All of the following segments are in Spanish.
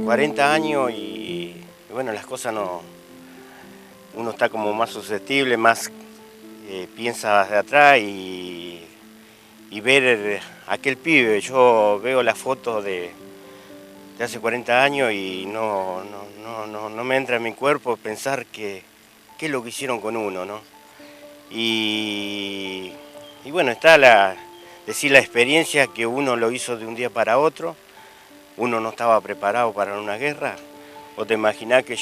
...40 años y bueno, las cosas no... Uno está como más susceptible, más piensa de atrás y ver aquel pibe. Yo veo las fotos de hace 40 años y no me entra en mi cuerpo pensar qué es lo que hicieron con uno, ¿no? Y bueno, está decir la experiencia que uno lo hizo de un día para otro. Uno no estaba preparado para una guerra. ¿O te imaginás que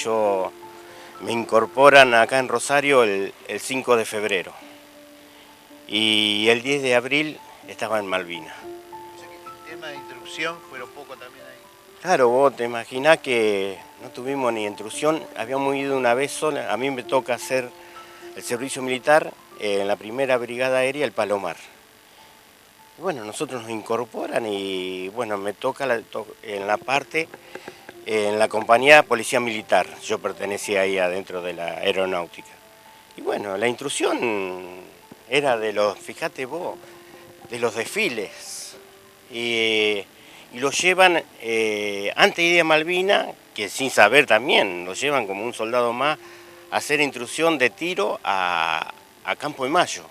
me incorporan acá en Rosario el 5 de febrero? Y el 10 de abril estaba en Malvinas. O sea que el tema de instrucción fue lo poco también ahí. Claro, vos te imaginás que no tuvimos ni instrucción. Habíamos ido una vez sola. A mí me toca hacer el servicio militar en la primera brigada aérea, el Palomar. Bueno, nosotros nos incorporan y bueno, me toca en la compañía Policía Militar. Yo pertenecía ahí adentro de la aeronáutica. Y bueno, la instrucción era fíjate vos, de los desfiles. Y lo llevan, antes de ir a Malvinas, que sin saber también, lo llevan como un soldado más, a hacer instrucción de tiro a Campo de Mayo.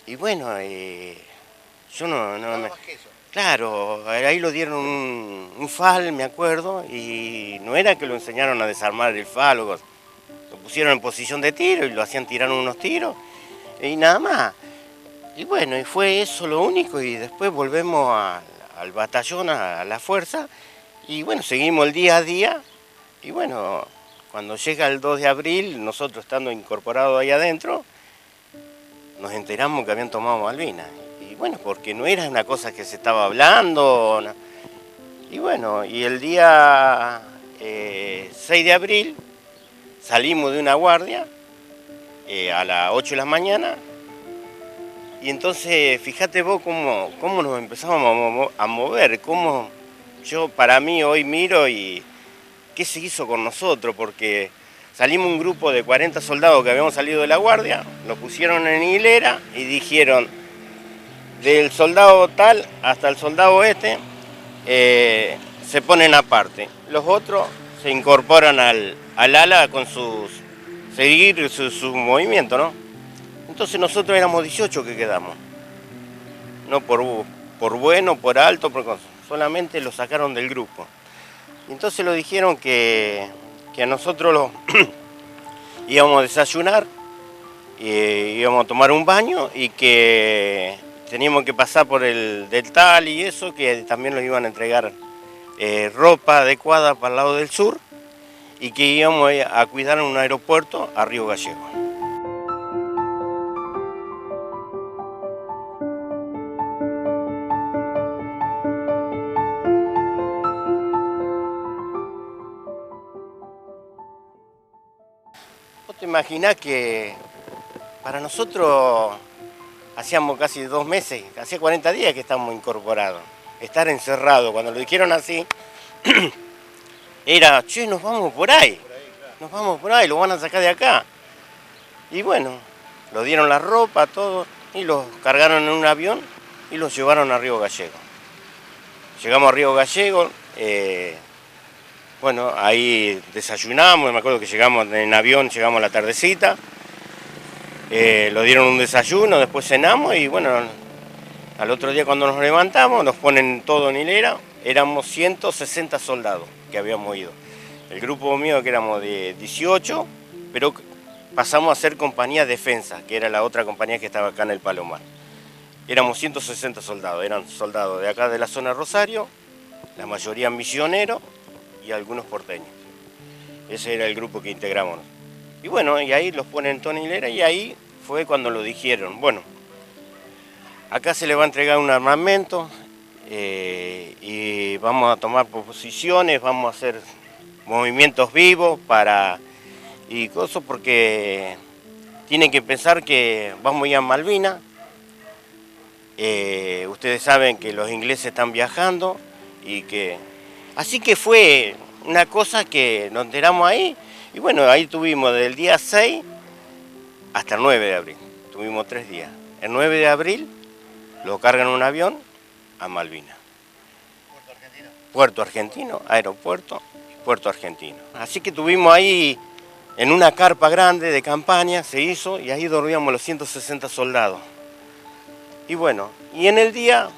Y bueno, yo no claro, ahí lo dieron un FAL, me acuerdo, y no era que lo enseñaron a desarmar el FAL, lo pusieron en posición de tiro y lo hacían tirar unos tiros, y nada más. Y bueno, y fue eso lo único, y después volvemos al batallón, a la fuerza, y bueno, seguimos el día a día, y bueno, cuando llega el 2 de abril, nosotros estando incorporados ahí adentro, nos enteramos que habían tomado Malvinas. Y bueno, porque no era una cosa que se estaba hablando. No. Y bueno, y el día 6 de abril salimos de una guardia a las 8 de la mañana. Y entonces, fíjate vos cómo nos empezamos a mover, cómo yo para mí hoy miro y qué se hizo con nosotros, porque salimos un grupo de 40 soldados que habíamos salido de la guardia, nos pusieron en hilera y dijeron, del soldado tal hasta el soldado se ponen aparte. Los otros se incorporan al ala con seguir su movimiento, ¿no? Entonces nosotros éramos 18 que quedamos. No por bueno, por alto, solamente lo sacaron del grupo. Y entonces lo dijeron que a nosotros íbamos a desayunar, íbamos a tomar un baño y que teníamos que pasar por el Deltal y eso, que también nos iban a entregar ropa adecuada para el lado del sur y que íbamos a cuidar un aeropuerto a Río Gallegos. ¿Vos te imaginás que para nosotros hacíamos casi 2 meses, hacía 40 días que estamos incorporados? Estar encerrado, cuando lo dijeron así, era, che, nos vamos por ahí, nos vamos por ahí, lo van a sacar de acá. Y bueno, lo dieron la ropa, todo, y los cargaron en un avión y los llevaron a Río Gallegos. Llegamos a Río Gallegos, bueno, ahí desayunamos, me acuerdo que llegamos en avión, llegamos a la tardecita, lo dieron un desayuno, después cenamos y bueno, al otro día cuando nos levantamos nos ponen todo en hilera, éramos 160 soldados que habíamos ido. El grupo mío que éramos de 18, pero pasamos a ser compañía defensa, que era la otra compañía que estaba acá en el Palomar. Éramos 160 soldados, eran soldados de acá de la zona Rosario, la mayoría misioneros y algunos porteños. Ese era el grupo que integramos. Y bueno, y ahí los ponen en tonelera y ahí fue cuando lo dijeron. Bueno, acá se le va a entregar un armamento y vamos a tomar posiciones, vamos a hacer movimientos vivos y cosas porque tienen que pensar que vamos a ir a Malvinas. Ustedes saben que los ingleses están viajando y que... Así que fue una cosa que nos enteramos ahí y bueno, ahí tuvimos del día 6 hasta el 9 de abril, tuvimos 3 días. El 9 de abril lo cargan en un avión a Malvinas. ¿Puerto Argentino? Puerto Argentino, aeropuerto, Puerto Argentino. Así que tuvimos ahí en una carpa grande de campaña, se hizo y ahí dormíamos los 160 soldados. Y bueno, y en el día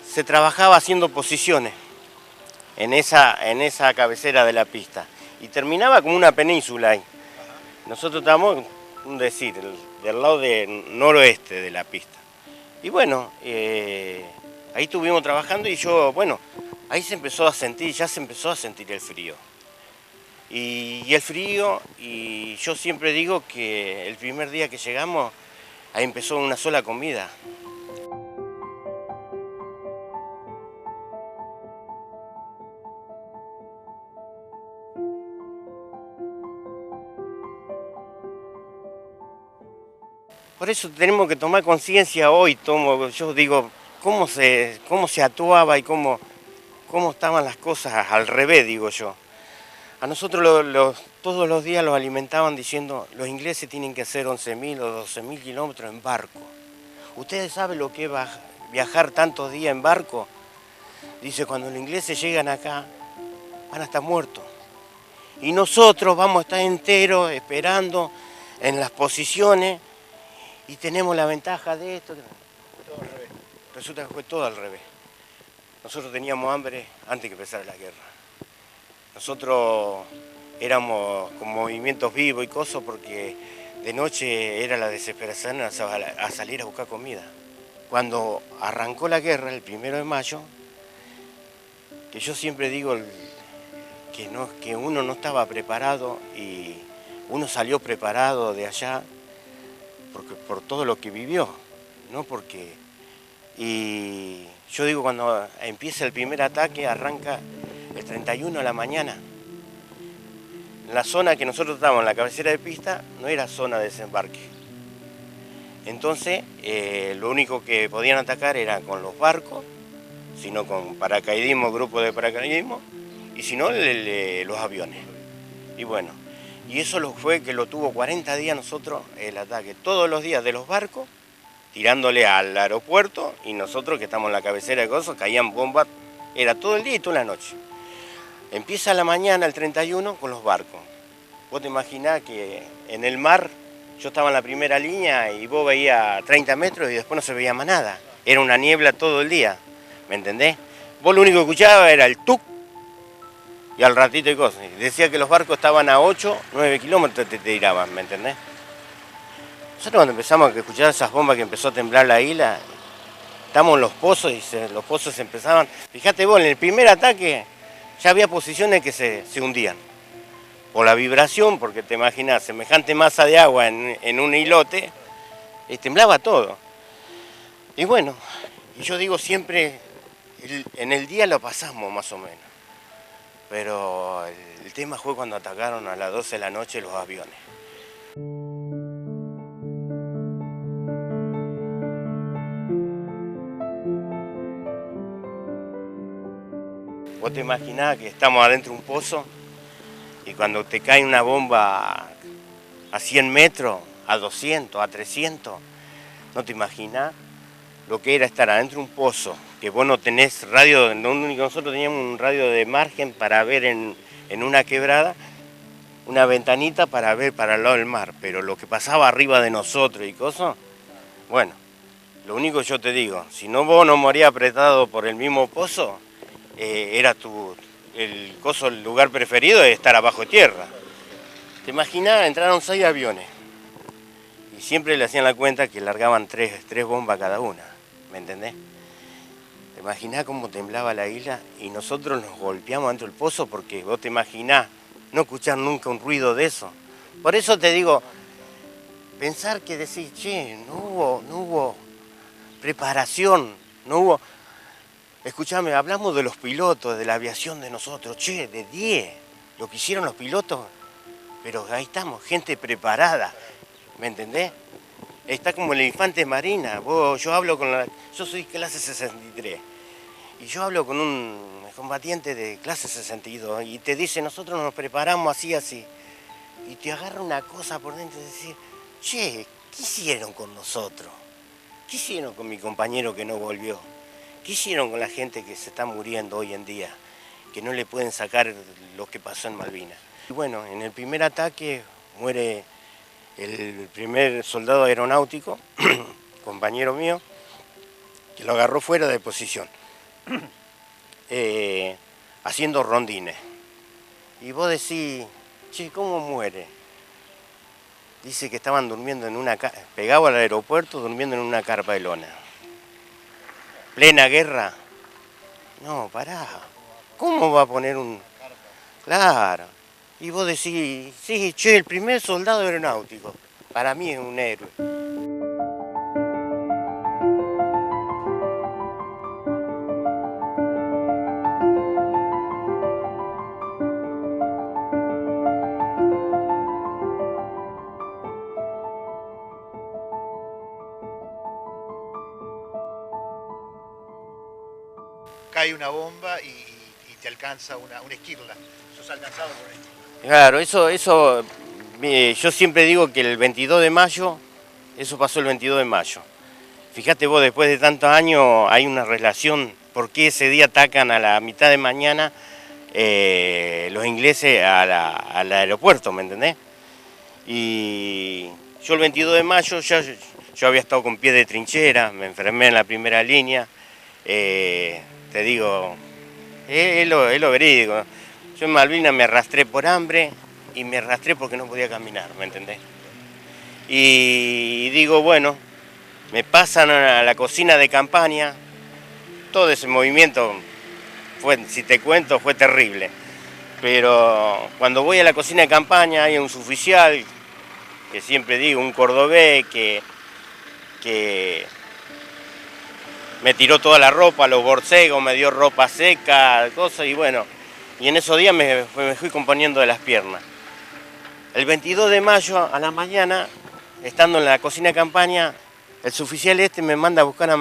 se trabajaba haciendo posiciones en esa cabecera de la pista. Y terminaba como una península ahí. Nosotros estábamos, del lado noroeste de la pista. Y bueno, ahí estuvimos trabajando y ahí se empezó a sentir, ya se empezó a sentir el frío. Y el frío, y yo siempre digo que el primer día que llegamos, ahí empezó una sola comida. Por eso tenemos que tomar conciencia hoy, yo digo, cómo se actuaba y cómo estaban las cosas al revés, digo yo. A nosotros todos los días los alimentaban diciendo, los ingleses tienen que hacer 11.000 o 12.000 kilómetros en barco. ¿Ustedes saben lo que es viajar tantos días en barco? Dice, cuando los ingleses llegan acá, van a estar muertos. Y nosotros vamos a estar enteros esperando en las posiciones y tenemos la ventaja de esto. Todo al revés. Resulta que fue todo al revés. Nosotros teníamos hambre antes que empezara la guerra. Nosotros éramos con movimientos vivos y cosas porque de noche era la desesperación a salir a buscar comida. Cuando arrancó la guerra, el 1 de mayo, que yo siempre digo que uno no estaba preparado y uno salió preparado de allá por todo lo que vivió, ¿no? Y yo digo, cuando empieza el primer ataque, arranca el 31 de la mañana. En la zona que nosotros estábamos, en la cabecera de pista, no era zona de desembarque. Entonces, lo único que podían atacar era con los barcos, sino con paracaidismo, grupos de paracaidismo, y si no, los aviones. Y bueno, y eso fue que lo tuvo 40 días nosotros, el ataque, todos los días de los barcos, tirándole al aeropuerto, y nosotros que estamos en la cabecera de cosas, caían bombas, era todo el día y toda la noche. Empieza la mañana, el 31, con los barcos. Vos te imaginás que en el mar, yo estaba en la primera línea y vos veías 30 metros y después no se veía más nada. Era una niebla todo el día, ¿me entendés? Vos lo único que escuchabas era el tuc y al ratito y cosas. Decía que los barcos estaban a 8, 9 kilómetros te tiraban, ¿me entendés? Nosotros cuando empezamos a escuchar esas bombas que empezó a temblar la isla, estamos en los pozos y los pozos se empezaban... Fíjate vos, en el primer ataque ya había posiciones que se hundían. Por la vibración, porque te imaginas, semejante masa de agua en un islote, y temblaba todo. Y bueno, y yo digo siempre, en el día lo pasamos más o menos. Pero el tema fue cuando atacaron a las 12 de la noche los aviones. Vos te imaginás que estamos adentro de un pozo y cuando te cae una bomba a 100 metros, a 200, a 300, no te imaginás lo que era estar adentro de un pozo, que vos no tenés radio, nosotros teníamos un radio de margen para ver en una quebrada, una ventanita para ver para el lado del mar, pero lo que pasaba arriba de nosotros y cosas, bueno, lo único que yo te digo, si no vos no morías apretado por el mismo pozo, era el lugar preferido de estar abajo de tierra. Te imaginás, entraron 6 aviones y siempre le hacían la cuenta que largaban 3 bombas cada una, ¿me entendés? ¿Te imaginás cómo temblaba la isla? Y nosotros nos golpeamos dentro del pozo porque vos te imaginás no escuchar nunca un ruido de eso. Por eso te digo, pensar que decís, che, no hubo preparación, no hubo... Escuchame, hablamos de los pilotos, de la aviación de nosotros, che, de 10, lo que hicieron los pilotos, pero ahí estamos, gente preparada, ¿me entendés? Está como el infante Marina, yo soy clase 63, y yo hablo con un combatiente de clase 62, y te dice, nosotros nos preparamos así, así, y te agarra una cosa por dentro y decir, che, ¿qué hicieron con nosotros? ¿Qué hicieron con mi compañero que no volvió? ¿Qué hicieron con la gente que se está muriendo hoy en día? Que no le pueden sacar lo que pasó en Malvinas. Y bueno, en el primer ataque muere el primer soldado aeronáutico, compañero mío, que lo agarró fuera de posición, haciendo rondines. Y vos decís, che, ¿cómo muere? Dice que estaban durmiendo pegado al aeropuerto, durmiendo en una carpa de lona. ¿Plena guerra? No, pará. ¿Cómo va a poner un...? Claro. Y vos decís, sí, che, el primer soldado aeronáutico. Para mí es un héroe. Cae una bomba y te alcanza una esquirla. Sos alcanzado por una esquirla. Claro, yo siempre digo que el 22 de mayo, eso pasó el 22 de mayo. Fíjate vos, después de tantos años hay una relación, ¿por qué ese día atacan a la mitad de mañana los ingleses al aeropuerto, ¿me entendés? Y yo el 22 de mayo yo había estado con pie de trinchera, me enfermé en la primera línea, te digo, es lo verídico. Yo en Malvinas me arrastré por hambre y me arrastré porque no podía caminar, ¿me entendés? Y digo, bueno, me pasan a la cocina de campaña, todo ese movimiento, si te cuento, fue terrible. Pero cuando voy a la cocina de campaña hay un suboficial, que siempre digo, un cordobés, que me tiró toda la ropa, los borcegos, me dio ropa seca, cosas, y bueno, y en esos días me fui componiendo de las piernas. El 22 de mayo a la mañana, estando en la cocina de campaña, el suboficial me manda a buscar una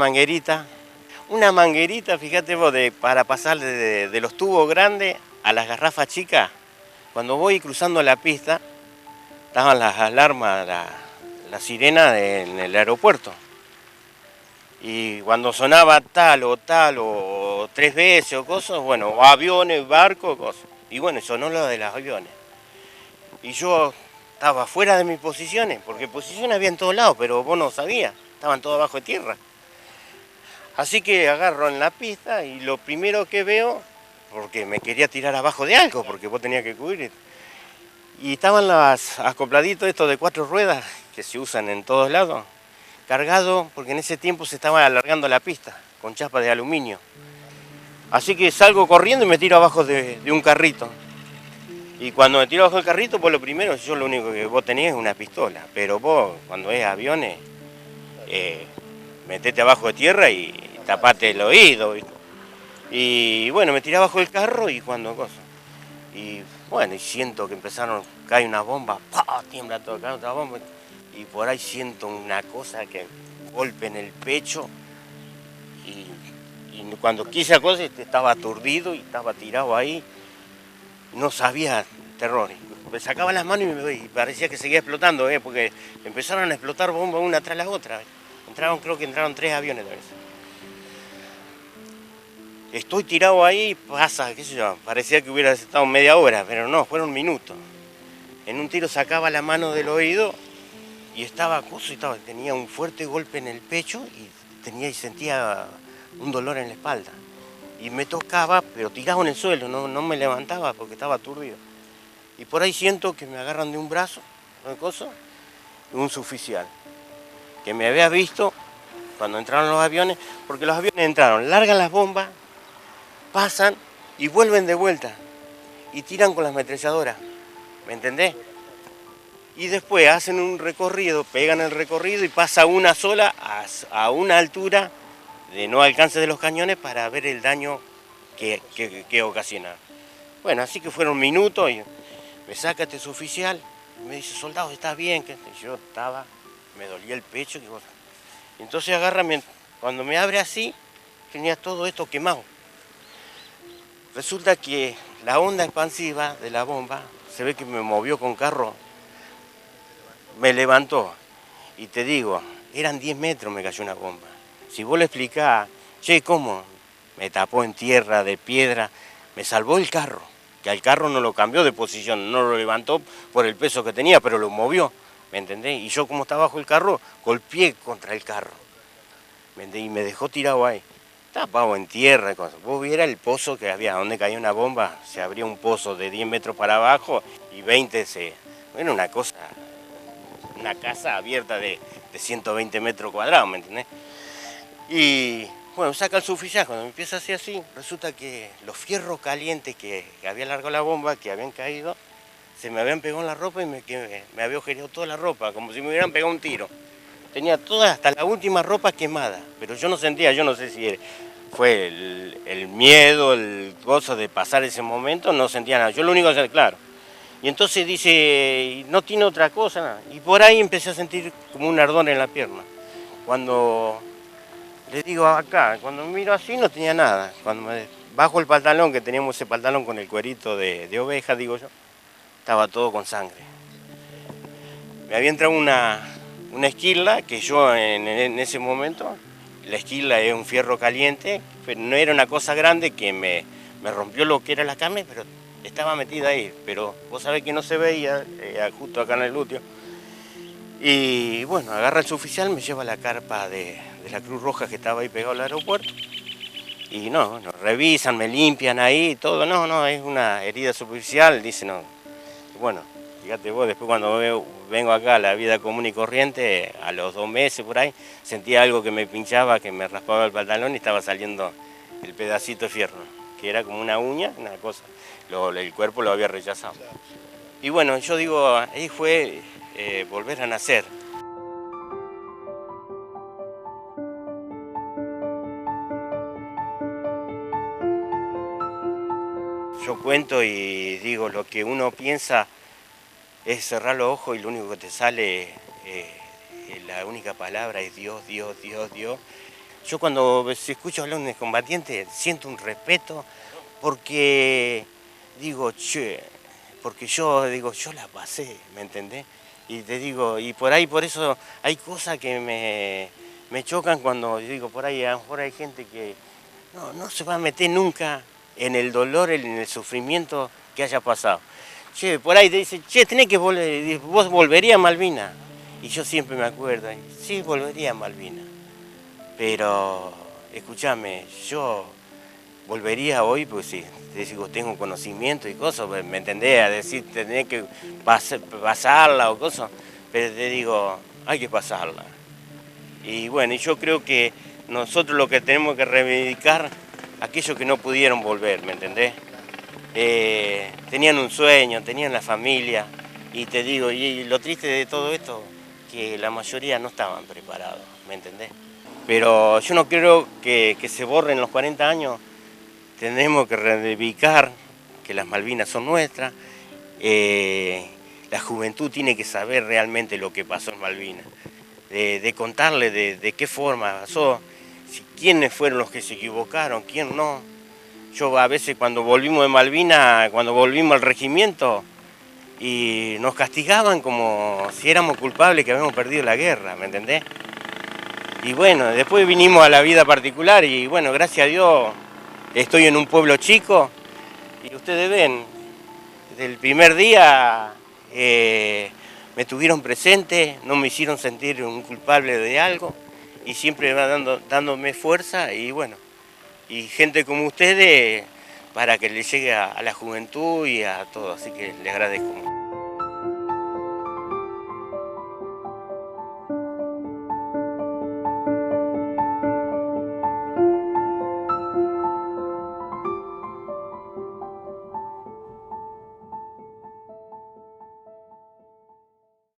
manguerita, fíjate vos, para pasar de los tubos grandes a las garrafas chicas. Cuando voy cruzando la pista, estaban las alarmas, la sirena en el aeropuerto. Y cuando sonaba tal o 3 veces o cosas, bueno, o aviones, barcos, cosas. Y bueno, sonó lo de los aviones. Y yo estaba fuera de mis posiciones, porque posiciones había en todos lados, pero vos no sabías, estaban todos abajo de tierra. Así que agarro en la pista y lo primero que veo, porque me quería tirar abajo de algo, porque vos tenías que cubrir. Y estaban los acopladitos estos de 4 ruedas, que se usan en todos lados, cargado, porque en ese tiempo se estaba alargando la pista, con chapa de aluminio. Así que salgo corriendo y me tiro abajo de un carrito. Y cuando me tiro abajo del carrito, pues lo primero, yo lo único que vos tenés es una pistola. Pero vos, cuando es aviones, metete abajo de tierra y tapate el oído, ¿viste? Y bueno, me tiré abajo del carro y cuando cosa. Y bueno, y siento que cae una bomba, ¡pah! Tiembla todo el carro, otra bomba. Y por ahí siento una cosa que golpe en el pecho. Y cuando quise cosa estaba aturdido y estaba tirado ahí. No sabía terror. Me sacaba las manos y parecía que seguía explotando, porque empezaron a explotar bombas una tras la otra. Creo que entraron 3 aviones de vez. Estoy tirado ahí, pasa, qué sé yo, parecía que hubiera estado media hora, pero no, fueron minutos. En un tiro sacaba la mano del oído y tenía un fuerte golpe en el pecho y sentía un dolor en la espalda. Y me tocaba, pero tirado en el suelo, no me levantaba porque estaba aturdido. Y por ahí siento que me agarran de un brazo, un suboficial, que me había visto cuando entraron los aviones, porque los aviones entraron, largan las bombas, pasan y vuelven de vuelta y tiran con las ametralladoras, ¿me entendés? Y después hacen un recorrido, pegan el recorrido y pasa una sola a una altura de no alcance de los cañones para ver el daño que ocasiona. Bueno, así que fueron minutos y me saca este suboficial y me dice, soldado, ¿estás bien? Y yo estaba, me dolía el pecho. Y entonces agarra, cuando me abre así, tenía todo esto quemado. Resulta que la onda expansiva de la bomba, se ve que me movió con carro, me levantó. Y te digo, eran 10 metros me cayó una bomba. Si vos le explicás, che, ¿cómo? Me tapó en tierra, de piedra, me salvó el carro, que al carro no lo cambió de posición, no lo levantó por el peso que tenía, pero lo movió, ¿me entendés? Y yo como estaba bajo el carro, golpeé contra el carro, ¿me entendés? Y me dejó tirado ahí, tapado en tierra y cosas. Vos vieras el pozo que había, donde caía una bomba, se abría un pozo de 10 metros para abajo y 20 Era una cosa, una casa abierta de 120 metros cuadrados, ¿me entendés? Y bueno, saca el suboficial, cuando me empieza a hacer así, resulta que los fierros calientes que había largado la bomba, que habían caído, se me habían pegado en la ropa y me había agujereado toda la ropa, como si me hubieran pegado un tiro. Tenía toda, hasta la última ropa quemada, pero yo no sentía, yo no sé si fue el miedo, el gozo de pasar ese momento, no sentía nada. Yo lo único que sentía, claro. Y entonces dice, no tiene otra cosa, nada. Y por ahí empecé a sentir como un ardor en la pierna. Cuando le digo acá, cuando me miro así no tenía nada. Cuando me bajo el pantalón, que teníamos ese pantalón con el cuerito de oveja, digo yo, estaba todo con sangre. Me había entrado una esquirla, que yo en ese momento, la esquirla es un fierro caliente, pero no era una cosa grande que me rompió lo que era la carne, pero estaba metida ahí. Pero vos sabés que no se veía, justo acá en el glúteo. Y bueno, agarra el suboficial, me lleva a la carpa de la Cruz Roja que estaba ahí pegado al aeropuerto. Y no, nos revisan, me limpian ahí, todo. No, es una herida superficial, dice no. Bueno, fíjate vos, después cuando vengo acá a la vida común y corriente, a los 2 meses por ahí, sentía algo que me pinchaba, que me raspaba el pantalón y estaba saliendo el pedacito de fierro, que era como una uña, una cosa. El cuerpo lo había rechazado. Y bueno, yo digo, ahí fue volver a nacer. Yo cuento y digo, lo que uno piensa es cerrar los ojos y lo único que te sale, la única palabra es Dios, Dios, Dios, Dios. Yo cuando escucho hablar de un combatiente siento un respeto porque digo, che, porque yo digo, yo la pasé, ¿me entendés? Y te digo, y por ahí, por eso hay cosas que me chocan cuando digo, por ahí a lo mejor hay gente que no se va a meter nunca en el dolor, en el sufrimiento que haya pasado. Che, por ahí te dicen, che, tenés que volver, vos volverías a Malvinas. Y yo siempre me acuerdo, sí, volvería a Malvinas. Pero, escúchame, yo volvería hoy, pues sí, te digo, tengo conocimiento y cosas, ¿me entendés? A decir, tenés que pasarla o cosas, pero te digo, hay que pasarla. Y bueno, yo creo que nosotros lo que tenemos que reivindicar, aquellos que no pudieron volver, ¿me entendés? Tenían un sueño, tenían la familia, y te digo, y lo triste de todo esto, que la mayoría no estaban preparados, ¿me entendés? Pero yo no creo que se borren los 40 años, tenemos que reivindicar que las Malvinas son nuestras, la juventud tiene que saber realmente lo que pasó en Malvinas, de contarle de qué forma pasó, quiénes fueron los que se equivocaron, quién no. Yo a veces cuando volvimos de Malvinas, cuando volvimos al regimiento, y nos castigaban como si éramos culpables que habíamos perdido la guerra, ¿me entendés? Y bueno, después vinimos a la vida particular y bueno, gracias a Dios estoy en un pueblo chico y ustedes ven, desde el primer día me tuvieron presente, no me hicieron sentir un culpable de algo y siempre va dándome fuerza y bueno, y gente como ustedes para que le llegue a la juventud y a todo, así que les agradezco mucho.